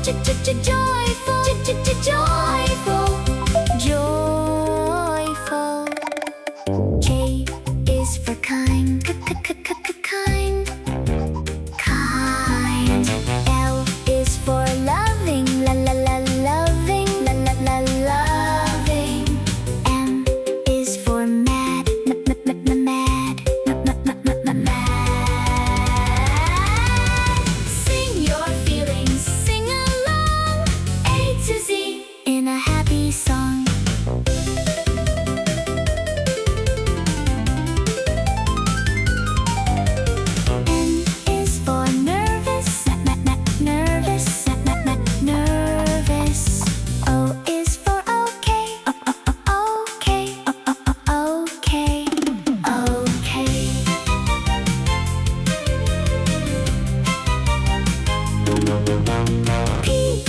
Joyful, joyful. K is for kind, kind, kind. L is for loving, loving, loving. M is for mad, mad. Sing your feelings, sing along, A to Z in a happy song. N is for nervous, nervous, nervous. O is for okay, okay, okay, okay. P